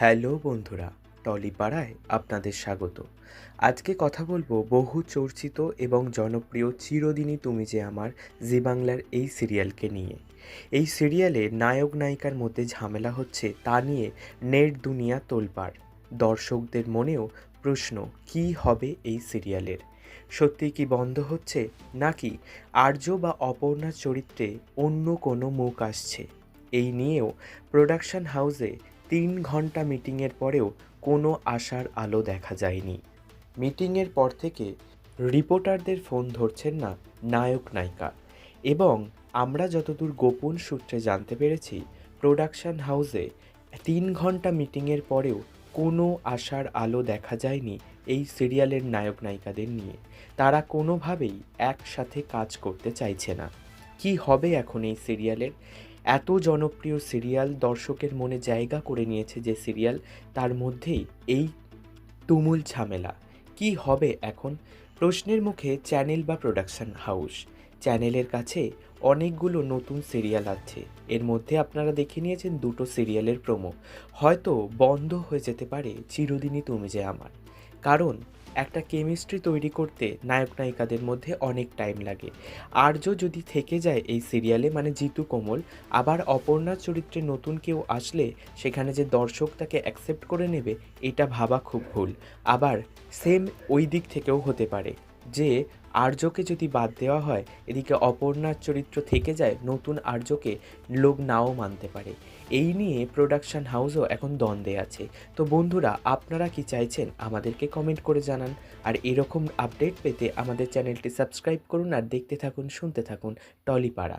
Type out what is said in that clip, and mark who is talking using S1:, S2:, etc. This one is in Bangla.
S1: হ্যালো বন্ধুরা, টলিপাড়ায় আপনাদের স্বাগত। আজকে কথা বলবো বহু চর্চিত এবং জনপ্রিয় চিরদিনই তুমি যে আমার, জি বাংলার এই সিরিয়ালকে নিয়ে। এই সিরিয়ালে নায়ক নায়িকার মধ্যে ঝামেলা হচ্ছে তা নিয়ে নেট দুনিয়া তোলপাড়। দর্শকদের মনেও প্রশ্ন, কী হবে এই সিরিয়ালের? সত্যি কি বন্ধ হচ্ছে, নাকি আর্য বা অপর্ণার চরিত্রে অন্য কোনো মুখ আসছে? এই নিয়েও প্রোডাকশন হাউসে 3 ঘন্টা মিটিংয়ের পরেও কোনো আশার আলো দেখা যায়নি। মিটিংয়ের পর থেকে রিপোর্টারদের ফোন ধরছেন না নায়ক নায়িকা, এবং আমরা যতদূর গোপন সূত্রে জানতে পেরেছি, প্রোডাকশন হাউসে 3 ঘন্টা মিটিংয়ের পরেও কোনো আশার আলো দেখা যায়নি এই সিরিয়ালের নায়ক নায়িকাদের নিয়ে। তারা কোনোভাবেই একসাথে কাজ করতে চাইছে না। কি হবে এখন এই সিরিয়ালের? এত জনপ্রিয় সিরিয়াল, দর্শকের মনে জায়গা করে নিয়েছে যে সিরিয়াল, তার মধ্যেই এই তুমুল ঝামেলা। কি হবে এখন? প্রশ্নের মুখে চ্যানেল বা প্রোডাকশন হাউস। চ্যানেলের কাছে অনেকগুলো নতুন সিরিয়াল আছে, এর মধ্যে আপনারা দেখে নিয়েছেন 2টো সিরিয়ালের প্রোমো। হয়তো বন্ধ হয়ে যেতে পারে চিরদিনই তুমি যে আমার, কারণ একটা কেমিস্ট্রি তৈরি করতে নায়ক নায়িকাদের মধ্যে অনেক টাইম লাগে। আর্য যদি থেকে যায় এই সিরিয়ালে, মানে জিতু কোমল, আবার অপর্ণার চরিত্রে নতুন কেউ আসলে সেখানে যে দর্শক তাকে অ্যাকসেপ্ট করে নেবে, এটা ভাবা খুব ভুল। আবার সেম ওই দিক থেকেও হতে পারে যে আর্যকে যদি বাদ দেওয়া হয়, এদিকে অপর্ণার চরিত্র থেকে যায়, নতুন আর্যকে লোক নাও মানতে পারে। এই নিয়ে প্রোডাকশন হাউসও এখন দ্বন্দ্বে আছে। তো বন্ধুরা, আপনারা কি চাইছেন আমাদেরকে কমেন্ট করে জানান। আর এরকম আপডেট পেতে আমাদের চ্যানেলটি সাবস্ক্রাইব করুন আর দেখতে থাকুন, শুনতে থাকুন টলিপাড়া।